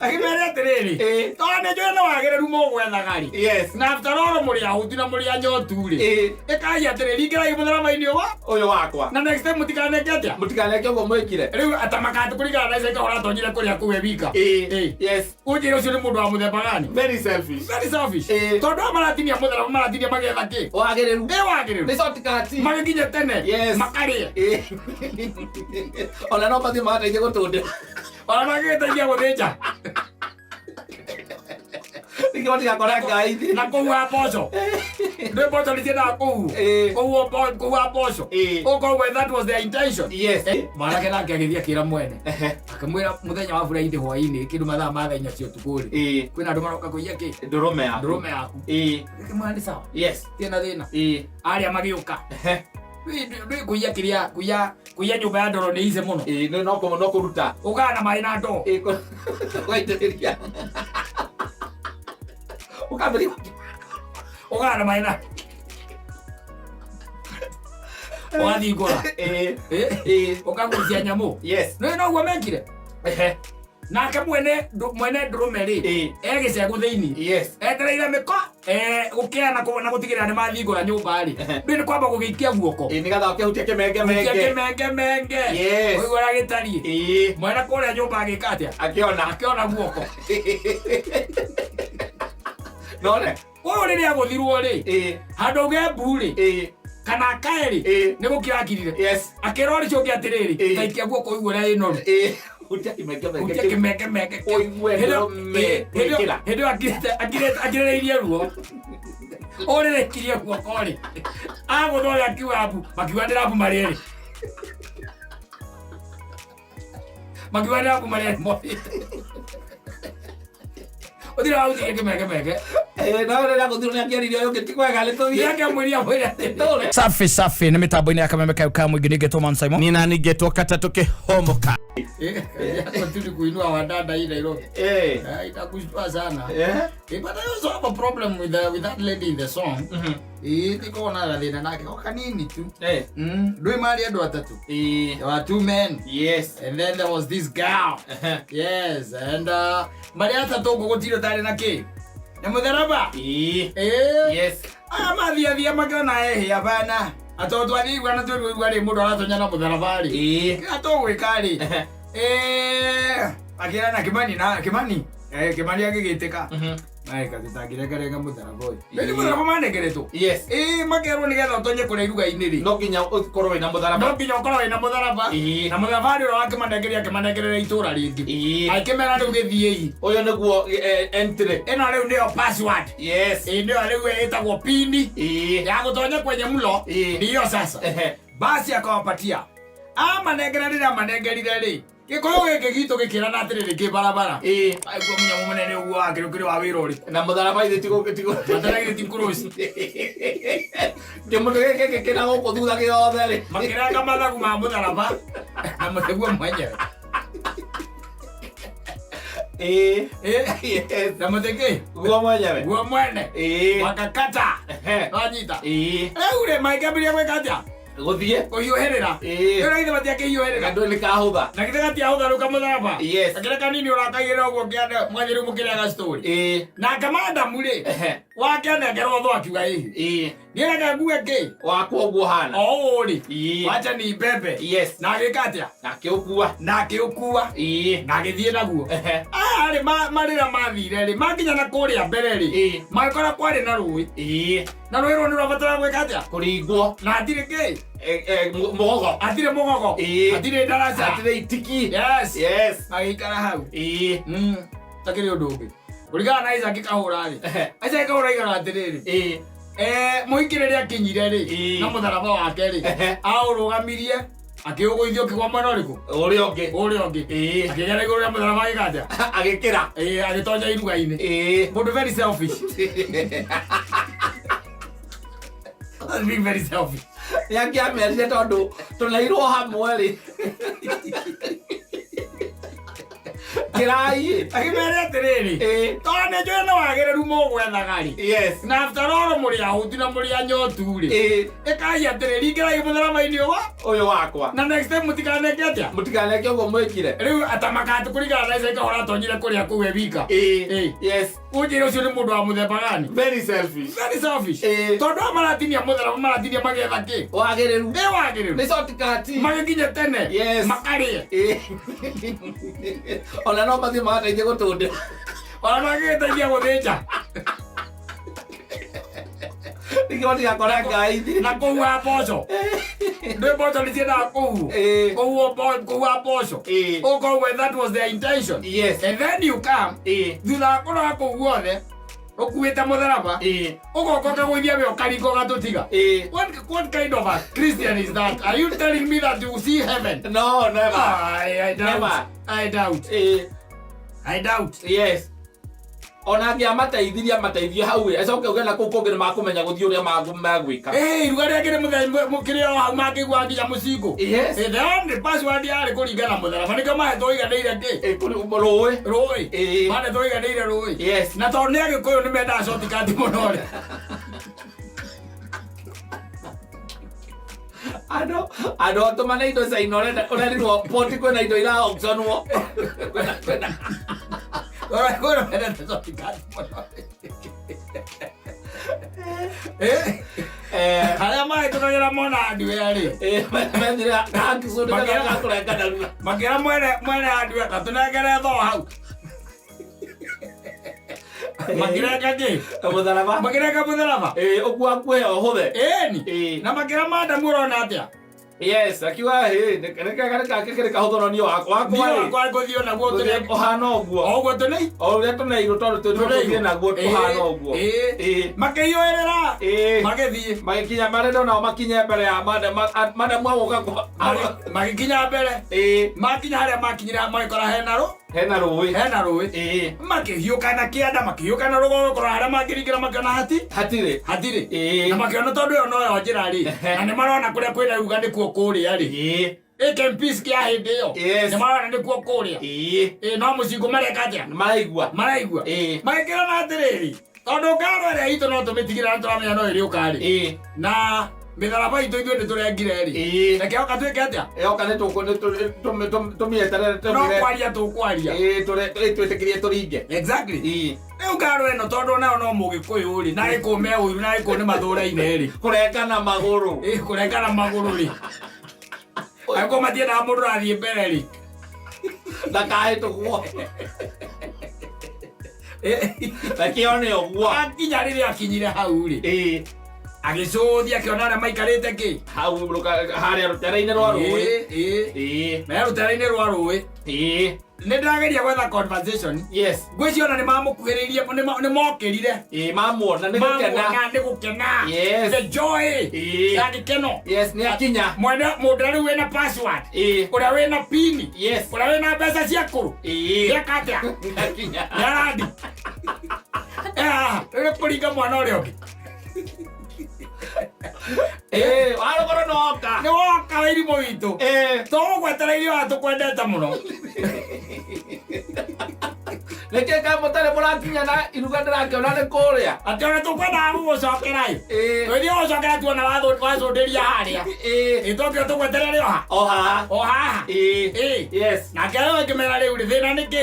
Akimere atiriri. Tone jo no agere rumo gwetha gari. Yes. Na after all muri ahuti na muri anyotu ri. Ekai atiriri ngira imuthara maini oyo wakwa. Na next time mutikaneke atia? Mutikaneke ugo mwikire. Riu atamakatu kurigana na ica kahora tonyire kuria kuwe bika. Yes. Ujire ucio ni mundu wa muthemba gani? Very selfish. Very selfish. Tondu amaratinia muthara maratinia magetha ki? Wagereru. Wagereru. Ni shortcut. Magikinya tene. Yes. Makaria. Ona no pati mata ije gutunde. Ona magetagia guthinja. Niko ndikakora ngai. Na kuwa pocho. Ndio pocho litienda kuhu. Kuwa pocho. Oko when that was their intention. Yes. Mara kena akagithia kira mwene. Akamwira muthenya wa bura inde hwaini kindu mathaa ma thenya cio tukuri. Kwina andu maroka kuiya ki? Ndurome yaku. Ndurome yaku. Kimani sawa. Yes. Tena thina. Aria magiuka. Ndio kuiya nyumba ya ndoro ni ize muno. No kuruta. Ukana mai na ndo. Waiteria. Ukabiri. Ukana mai na. Wadi gora. Ukagucia nyamu. Yes. No gwa mekire. Na kamwene ndromeri. Egicego thiini. Yes. Etereire miko. Gukia na gutigira ni mathingura nyumba ri. Ndio ni kwamba gugiikia guoko. Ni gatha ke Hutia Kimenge. Yes. Oigora gitari. Mwana kore nyumba agikatia. Akiona guoko. None. Oyo riria guthirwo ri. Handu gembu ri. Kana kaeri. Ni gukira kirire. Yes. Akirori cio atiriri. Kaikia guoko igura ino. Hutia Kimenge. Oigwe Kila. Hedo akireirie ruo. Orere kirie guoko ri. Aguthoya kiwabu. Makiwandira abu mariri. Makiwandira abu mariri. Odira Hutia Kimenge. Na ore na kuthirwo ni akiaririo yo gitikwega litothie. Yake mwiria mwira tole. Safi na mitambo-ini ya KamemeFM mwingi ningetwo Mansaimo. Nina ningetwo Kata tukihomoka. Yako tuli kuinua wadada hii Nairobi. Itakushtua sana. But I also have a problem with that lady in the song. Niko na thina nake kanini tu. Ndoi mali andu atatu. There were two men. Yes. And then there was this girl. Yes. And mali atatu gugutiro tari na ki. Na mutharaba. Yes. Mathia magona hia bana. Atoto aligwa na tuigwa ri mundu aratonya na mutharaba ri. Atogwika ri. Akira na Kimani. Kimani agigiteka. Katitangire mutharaba uyu. Ni mutharaba manegeretu. Yes. Makerwo ni getha utonye kure iruga-ini ri. No nginya ukorwo ina mutharaba. No nginya ukorwo ina mutharaba. Na mutharaba ri akimanegerera itura ringi. Akimera riu githie. Uyu niguo entry. Eno riu ndio password. Yes. Ndio riu etagwo pini. Ya gutonya kwenye mlo. Ndio sasa. Basi akawapatia. Manegerire ri. Gikoyo giki gitu gikira na atiriri ki barabara. Aigua munyamu munene uguo akirukire wa wira uri. Na mutharaba ithe tigo. Matara giti cross. Mundu giki kina guku thutha giothe ri. Makiranga mathagu ma mutharaba. Na mutegua mwenyewe. Yes. Na mutege. Guo mwenyewe. Guo mwene. Wakakata. Wanyita. Ure maikambiria gwekatia. Guthie kuhiuherera ira ithe batia kihiuherera andu ni kahutha na kithe gatia hutha ruka mutharaba yes akira kanini urakagira ugo kiande mwathiru mukiriaga story na kamanda muri wake negerwo tho akiuga hihi ngira nguwe ki wakwo uguo hana uri wacha ni bebe yes na gikatia na kiukua na githie naguo ari marira mathire ri makinya na kuria mbere ri makora kwari na rui na rui roni rabatara gwikatia kuringwo na atire ki mogogo atire mogogo atire darasa atire itiki yes agikara hau takiri undu ungi urigana na Isaac kahura ri Isaac kahura igara atiriri muikirire akinyire ri na mutharaba wake ri aurugamirie akiuguithio kigwa mwena uriku uri ongi akigera iguru ya mutharaba gikaja agikira agitonya iruga-ini mundu very selfish. That's being very selfish. Yake ameria tondu tunairwo hamwe ri Kirai. Akimere atiriri. Tone jo no agereru mo gwethagari. Yes. Na after all muri ahuti na muri anyoturi. Ekai atiriri kirai muthara maini wa. Oyo wakwa. Na next time mutikaneke atia. Mutikaneke ugo mwekire. Riu atamakatu kurigana na ica kahora tonyire kuria kuwe bika. Yes. Ujire ucio ni mundu wa muthemba gani? Very selfish. Very selfish. Tondu amaratinia muthara maratinia magetha ki. Wagereru. Wagereru. Ni shortcut. Magikinya tene. Yes. Makarie. Ona no mathi mateithie gutunde. Ona magiteithia guthinja. Ndio ndikakora ngai. Na kuua poco. Ndio poco nicienda kuua. Kuua poco. Uko when that was their intention. Yes. And then you come. Thutha kora kuua othe. Okuita mutharaba. Uko koka gwithia be okaringo gatutiga. What kind of a Christian is that? Are you telling me that you see heaven? No, never. I doubt. Never. I doubt. I doubt. Yes. Ona ngia mateithiria mateithio hau acoke ugena ku kungire makumenya guthii uria magwika ruga reke mukire o hau makigwa nginya mucingo. Yes. The only password yari kuringana mutharaba ni kama toiganeire ki roi mane toiganeire roi. Yes. Na tondu ni agikuyu ni menda shortcut muno ri ando atumane indo cia inorenda urerirwo poti kwena indo ira optionwo kwena Ora menda shortcut muno Haya mai tukagira mona adiwe ari. Mendira akisundi kana kurenga daluna. Makira mwene adiwe katunegere tho hau. Makira kage. Mutharaba. Makira ka mutharaba. Ogwa kwe ohothe. Ni. Na makira mada murona atia. Yes, akiwa neka kekere kahotho ni wakwa guthio na guo tene ohana ogwo. Ogwo tene. Oria tone iro tondu tuthie na guo ohana ogwo. Makiyoerera. Magethie. Magikinya marendo na makinya mbere ya madam wagoka kwa. Magikinya mbere. Makinya haria makinyira magikora hena rui. Makihiuka na kianda makihiuka na rugo kora haria magiringira makana hatire. Na makiona tondu yo no yo njira ri. Na ni marona kuria kwina ruga ndi kuo kuria ri. Kempis kia hindi yo. Ni marona ndi kuo kuria. No mucingo mareka atia. Maraigua. Magikira na atiriri. Tondu ngaro ria itu no tumitigira nturamenya no iri ukari. Na mitharaba itu ithuĩ nĩtũrengire ri. Reke oka twĩke atĩa? Oka tũmĩeterere no kwaria tũkwaria. Twĩtĩkĩrie tũringe. Exactly. Rĩu ngaro ĩno tondu nayo no mũgĩkũyũ ri na gĩkũme ũiru na gĩkũ nĩ mathũra-inĩ ri. Kũrengana magũrũ. Kũrengana magũrũ ri. Angĩkorwo matiendaga mũndũ athiĩ mbere ri. Ndakahĩtũkwo. Akione ũguo. Akinya rĩrĩa akinyire hau ri. Agicuthia akiona aria maikarite ki hau haria rutera-inĩ rwa rũĩ. Na rutera-inĩ rwa rũĩ. Nĩ ndageria gwetha conversation. Yes. Ngwĩciona nĩ mamũkuhĩrĩirie nĩ mokĩrire. Mamuona nĩ gũkena. Yes. The joy ya gĩkeno. Yes, nĩ akinya. Mũndũ rĩu wĩna password. Ũrĩa wĩna pin. Yes. Ũrĩa wĩna mbeca cia kũrũ. Gĩaka atĩa. Akinya. Nĩarandi. Rĩu kũringa mwana ũrĩa ũngĩ. Warogoro noka. Nĩ woka wĩrimũ witũ. Tũgũgwetereire wa tũkwendete mũno. Nĩkĩ kaĩ mũtarĩ mũrakinya na iruga ndĩrakĩona nĩ kũrĩa. Atĩ ona tũkwendaga gũgũcokera ĩ. Twĩthiĩ gũcokera tuona wacũndĩria harĩa. Tũkĩo tũgweterere o haha. Yes. Nake rĩu ngĩmera rĩu thĩna nĩ kĩ.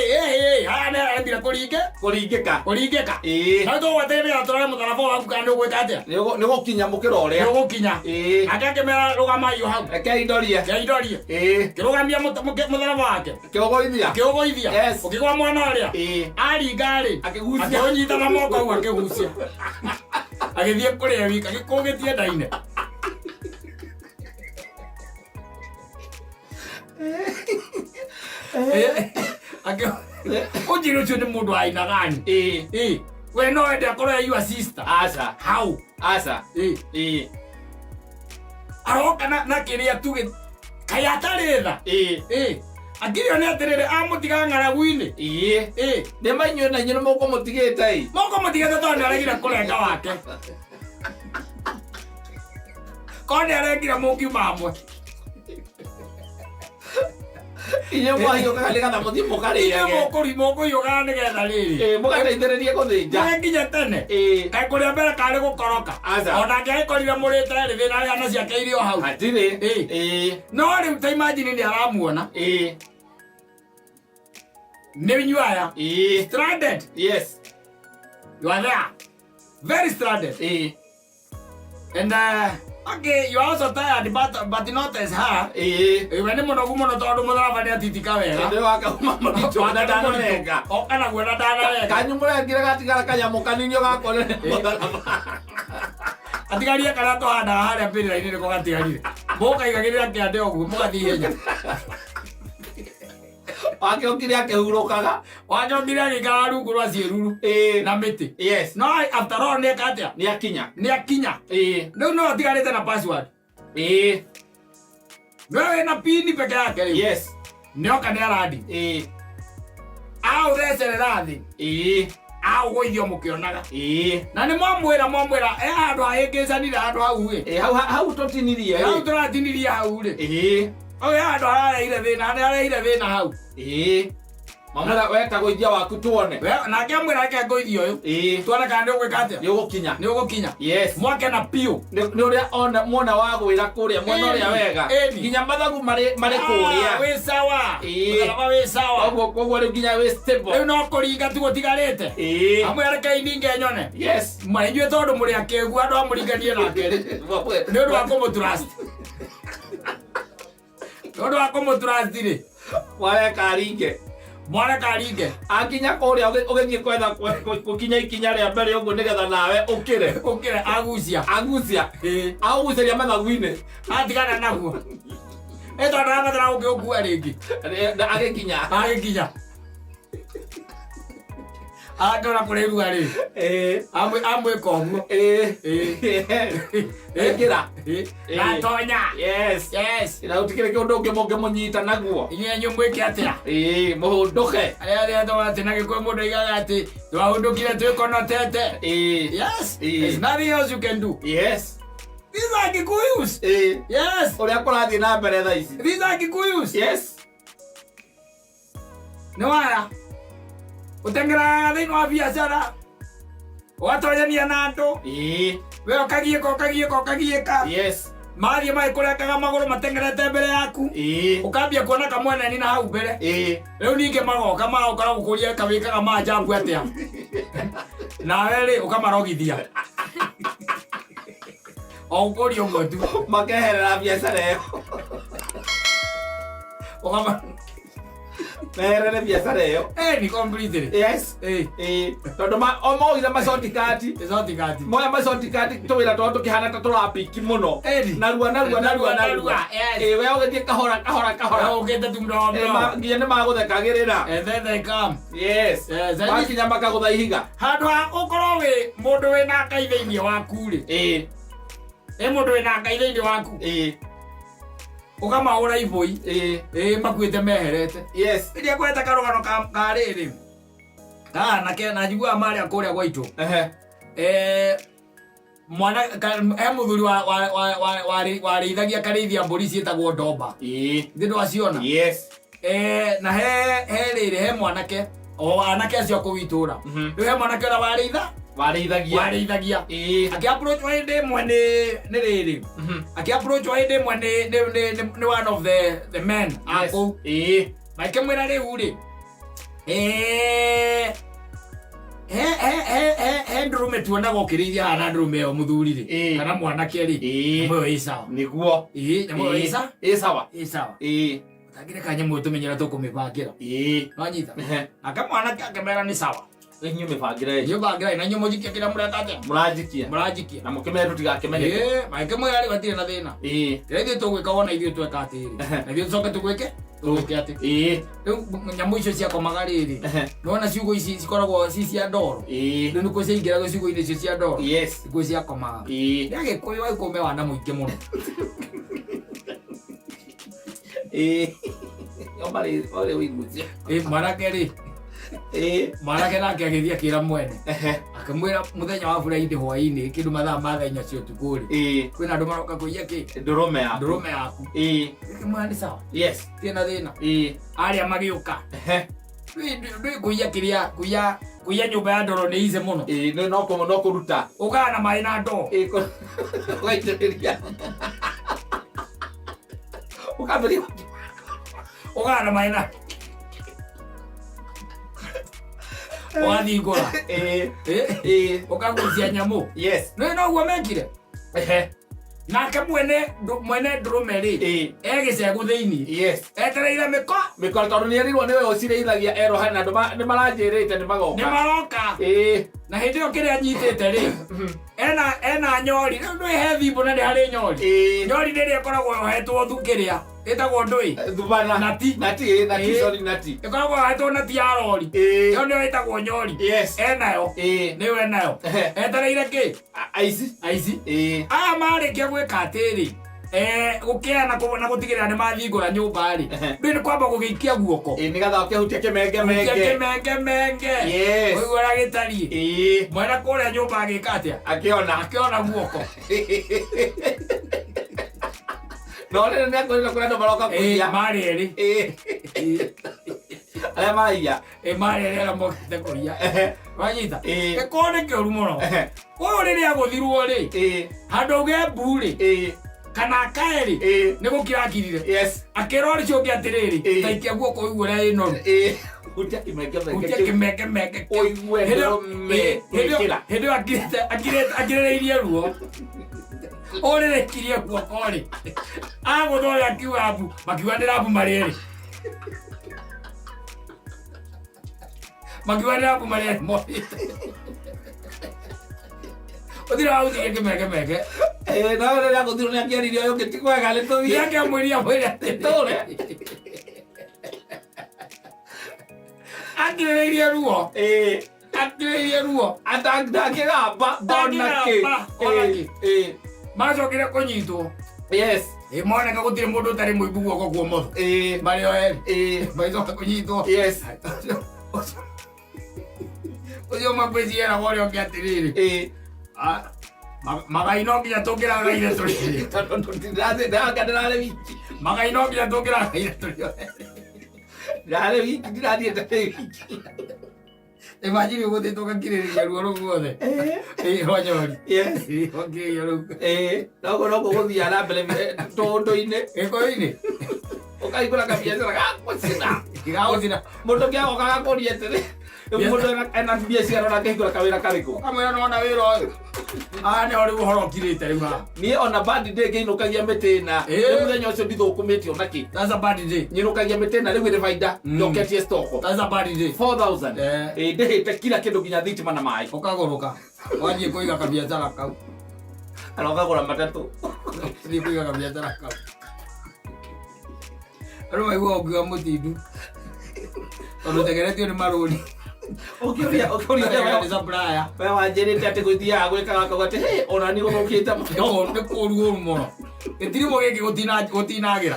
Haya nĩ arembire kũringĩka. Na tũgweterere tũrore mũtharaba waku kana nĩũgwĩka atĩa. Nĩ gũkinya mũkĩra ũrĩa. Nĩũgũkinya. Nake ngĩmera rũgamai o hau. Keindorie. Kĩrũgamia mũtharaba wake. Kĩũgũithia. Yes. Ũkĩgwa mwana ũrĩa. Aringa rĩ. Akĩũnyita na moko hau akĩgucia. Agĩthiĩ kũrĩa wika gĩkũgĩtie ndaine. Ũnjĩre ũcio nĩ mũndũ aina gani? We no wende akorwo ya your sister. Aca. How? Aca. Aroka na kĩrĩa tuge kaĩ atarĩ tha. Akĩrĩo nĩ atĩrĩrĩ amũtiga ng'aragu-inĩ. Nĩ mainyuĩ na inyuĩ nĩ mũkũmũtigĩte. Mũkũmũtigĩte tondũ nĩaregire kũrenga wake. Korwo nĩarengire mũngiuma amwe. Inyo mwahiyo kakalika na muthi mukari yake. Moko yoga nigetha riri. Mugateithĩrĩrie gũthĩnja. Nginya tene. Kũrĩa mbere karĩ gũkoroka. Ona ngĩkorire mũrĩte rĩ thĩna yana ciake irio hau. Hatirĩ. No rĩu ta imagine nĩ aramuona. Nĩ aya. Stranded. Yes. You are there. Very stranded. And okay, you are also tired, but not as her. When mono todo mudava ni atitika wega. Ndio akuma murito ndana wega. Okana gwena ndana wega. Kanyumura ngira gatigara kanyamo kaninyo gakole mudava. Atigaria kana to handa haria mbirira-ini niko gatigarire. Muka igagirira kiande ogu mugathi henya. Wake okire akehurukaga. Wake okire agikara rungu rwa ciiruru. Na miti. Yes. No after all ni katia. Ni akinya. Riu no atigarite na password. No na pini peke yake riu. Yes. Nioka ni aradi. Au recerera thi. Au goithio mukionaga. Na ni mwamwira andu ahingicanire andu hau ri. Hau totinirie. Hau turatinirie hau ri. Oya andu arareire thina hau. Mamura weta goithia waku tuone. Na ngiamwira ake goithio uyu. Tuone kana ni ugwika atia. Ni ugukinya. Yes. Mwake na piu. Ni uria ona mwona wa gwira kuria mwena uria wega. Nginya mathagu mari kuria. We sawa. Mutalaba we sawa. Koguo riu nginya we stable. Riu no kuringa tu gutigarite. Amwira kai ninge nyone. Yes. Mainjue tondu muri akegu andu amuringanie nake ri. Ni undu wa kumutrust. Ndodo wako mutrust ri. Wale karinge. Akinya kuria ugithie kwetha kukinya ikinya ria mbere uguo nigetha nawe ukire agucia. Aguceria mathagu-ini. Atigana naguo. Eto ndabatara ukigukua ringi. Agikinya. Agora kureru ari. Amwe komu. Ngira. Na tonya. Yes. Ina utikire kiundu ngemonge munyita naguo. Inye nyumwike atia. Muhunduke. Ari ndo atina gikwe mundu igaga ati twahundukire twikonotete. Yes. There's nothing else you can do. Yes. These are Kikuyus. Yes. Uria kurathie na mbere tha ici. These are Kikuyus. Yes. No waya. Utengera thĩinĩ wa biacara. Watonyania na andu. We ukagieka. Yes. Mathie magikurengaga maguru matengerete mbere yaku. Ukambia kuona kamwena ni na hau mbere. Riu ninge magoka magokora gukuria kawikaga majambu atia. Na ri ukamarogithia. Ukuri umwe tu. Makeherera biacara iyo. Meherere biacara iyo. Ni completely. Yes. Tondu omoire macotikati. Moya macotikati tuwira twa tukihana ta turapiki muno. Narua. We ugithie kahora. Ugite tu mdomo. Nginya ni maguthekagirira. And then they come. Yes. Wakinya makagutha ihiga. Handu ha ukorwo wi mundu wina ngai thiini waku ri. Mundu wina ngai thiini waku. Ukamaura iboi. Makuite meherete. Yes. Iria kweta karugano ka riri. Na njigua mari akuria gwaitu. Mwana muthuri wa rithagia karithia mburi cietagwo ndomba. Ndio aciona. Yes. Na he riri he mwanake. Anake acio kuwitura. He mwanake ora warithagia. Aki-approach wa hĩndĩ ĩmwe nĩ rĩrĩ. Aki-approach wa hĩndĩ ĩmwe nĩ one of the men akũu. Makĩmwĩra rĩu rĩ. He ndũrũme tuonaga ũkĩrĩithia hana ndũrũme ĩyo mũthuri rĩ. Kana mwanake rĩ. Nyamũ ĩyo ĩ sawa. Nĩguo. Nyamũ ĩyo ĩ sawa. Tangire kanyamũ tũmenyera tũkũmĩbangĩra. Wanyita. Aka mwanake akĩmera nĩ sawa. Inyo mibangire. Na inyo mujikia kila mureka atia. Murajikia. Na mukemere tutigakimenya. Maikemwe ari batire na thina. Rĩngĩ tũgwĩka wona ithuĩ tweka atĩrĩ. Na ithuĩ tũcoke tũgwĩke atĩ. Rĩu nyamũ icio ciakomaga rĩrĩ. Nĩwona ciugo ici cikoragwo ci cia ndoro. Rĩu nĩkuo ciaingĩraga ciugo-inĩ icio cia ndoro. Nĩkuo ciakomaga. Gĩagĩkũyũ waikũme wana mũingĩ mũno. Mwanake rĩ. Mwanake nake agĩthiĩ akĩra mwene. akamwira muthenya wa furaide hwaini kindu mathaa ma thenya cio tukuri kwina andu maroka kuiya ki ndurume yaku kimwani sawa yes tina thina aria magiuka ndui kuiya kiria kuiya nyumba ya ndoro ni ize muno no kuruta ukana mai na ndo ugaiteria ukabiri ukana mai na wathingura ukagucia nyamu yes no guo mekire nake mwene ndurume ri egicegu thiini etereire miko tondu nierirwo niwe ucireithagia eroha na andu nimaranjirite nimaroka na hindi io kiria nyitite ri ena nyori ndui he thimbo na ndi hari nyori riria ikoragwo yohetwo thukiria itagwo ndui thubana nati sorry nati ikoragwo yohetwo nati ya rori yo nio itagwo nyori enayo niwe nayo etereire ki aici aya marikia gwika atiri gukiana na gutigirira ni mathingura nyumba ri ndui ni kwamba gugiikia guoko nigatha ukihutia kimenge uigura gitari mwana kuria nyumba agika atia akiona guoko no ne ne ko kuna ndo maroka kuia mari eri aya maiya mari eri ala mokite kuia wanyita kone ke urumono ko riri aguthirwo ri handu ge buri kana kaeri ni gukira kirire akirori cio ngi atiriri taikia guoko igura ino utia kimenge oigwe hedo akireirie ruo orere kirie guoko ri aguthoya akiuga abu makiwandira abu mariri odira uti kimenge no riri aguthirwo ni akiaririo yo gitikwega le to ya ke mwiria tore akireirie ruo atangakigamba bonake macokire kunyitwo moneka gutire mundu utari muibu guoko kwa motho mario eri maicoka kunyitwo ucio makweci era worio ngi atiriri magai no nginya tungiragaire turiri tondu ndirare wiki magai no nginya tungiragaire turiri ndare wiki ndirathiete wiki imagine uguthi tukakiriria ruo ru guothe rwanyori okiriria ru no guthia na mbere tundu-ini giko-ini ukaigura kabiacara gagũcina mũndũ kĩagoka gakũria atĩrĩ mũndũ ena biacara na kĩhingũra kawĩra karĩkũ kamwĩra nona wĩra ũyũ nĩho rĩu ũhoro ũkirĩte rĩu haha niĩ ona bad day ngĩinũkagia mĩtĩ ĩna rĩu mũthenya ũcio ndithũkũmĩtio na kĩ that's a bad day nyinũkagia mĩtĩ ĩna rĩu ĩrĩ baida njoketie stoko that's a bad day 4000 ndĩhĩte kila kĩndũ nginya thitima na maĩ ũkagũrũka wathiĩ kũiga kabiacara kau kana ũkagũra matatũ thiĩ kũiga kabiacara kau rĩu maigua ũngiuga mũtindu tondũ tegeretio nĩ marũri ũkĩũria we wanjĩrĩte atĩ gũthiaga gwĩkaga kauga atĩ ona nĩ gũthũkĩte nĩ kũru ũru mũno gĩtirimo gĩkĩ gũtinagĩra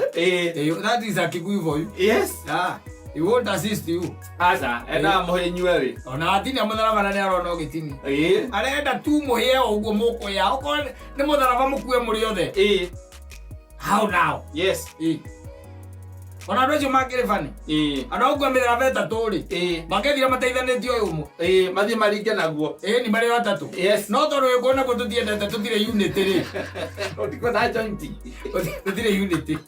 that is a Kikuyu for you he won't assist you aca endaga mũhĩ nyue rĩ ona atinia mũtharaba nĩ arona ũgĩtini arenda tu mũhĩe o ũguo mũkũya okorwo nĩ mũtharaba mũkue mũrĩ othe how now ona andũ acio mangĩrĩ bani andũ aũguo mĩtharaba ĩtatũ rĩ mangĩthira mateithanĩtio ũyũ ũmwe mathiĩ maringe naguo nĩ marĩ atatũ no tondũ wĩkuo nakuo tũtiendete tũtirĩ unity rĩ ũtikwenda jointi tũtirĩ unity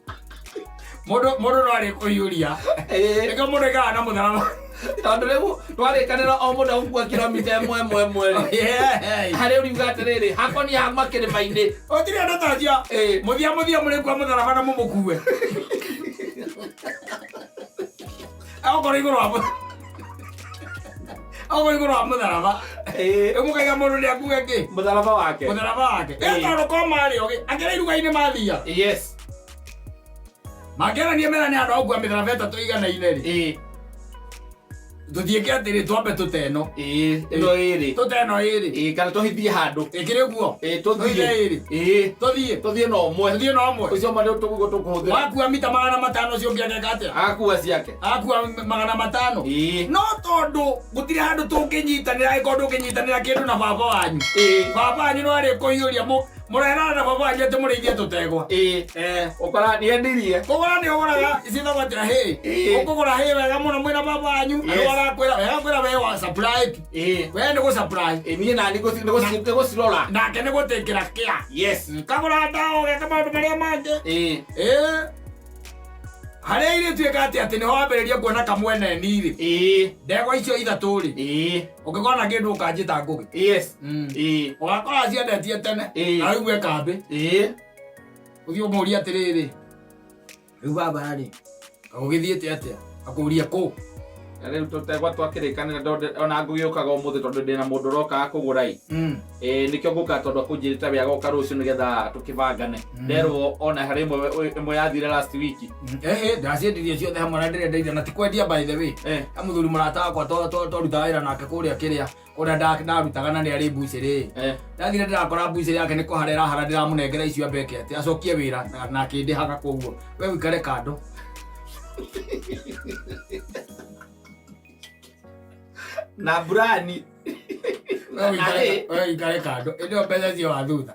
mũndũ no arĩkũhiũria ĩka mũndũ ĩkaga na mũtharaba tondũ rĩu twarĩkanĩra o mũndũ gũkua kilomita ĩmwe harĩ ũriuga atĩrĩrĩ hakonia ha makĩrĩma-inĩ ũtirĩ andũ tacia mũthia mũrĩkua mũtharaba na mũmũkue akorwo igũrũ wa mũtharaba mũkaiga mũndũ nĩ akuge kĩ mũtharaba wake tondũ ko marĩ ogĩ angĩra iruga-inĩ mathia mangĩarania mera nĩ andũ aũkua mĩtharaba ĩtatũ igana-inĩ rĩ tuthieke atiri twambe tuteno ino iri tuteno iri kana tuhithie handu ikire guo tuthie no mwe ucio mane tugugo tukuhuthira wakua mita 500 cio ngiageka atia akua ciake akua 500 no tondu gutire handu tunginyitanira ikondu kinyitanira kindu na baba wanyu baba wanyu no ari kuiyuria murena na baba wanyu tumurithie tutegwa ukora ni endirie kugura ni uguraga icitho gotira hi ukugura hi wega muno mwina baba wanyu anu agakwira we wa supply we ni go supply ni na ni go cirora nake ni gutikira kia yes kagura ndawa geka maundu maria mangi hare ire tuika ati ni ho wambiriria kuona kamwene niri ndego icio ithatu ri ukigona kindu ukanjita ngugi yes ugakora ciendetie tene aigwe kambi uthio muria atiriri riu baba ri agugithiete atia akuria ku riu tutegwa twakirikanira ona ngugiukaga umuthi tondu ndina mundu roka kugura nikio nguka tondu kunjirite wega goka rucio nigetha tukibangane nderwo ona hari imwe yathire last week ndaciendirie ciothe hamwe na ndirenda na tikwendia by the way amuthuri murata wakwa toruta wira nake kuria kiria kuria ndarutaga na ni ari mbuciri ndathire ndirakora mbuciri yake ni kuharera hara ndiramunengera icio ambeke ati acokie wira na akindihaga koguo we wikare kando na brani wewe ikare kando ndio pesa cio wathutha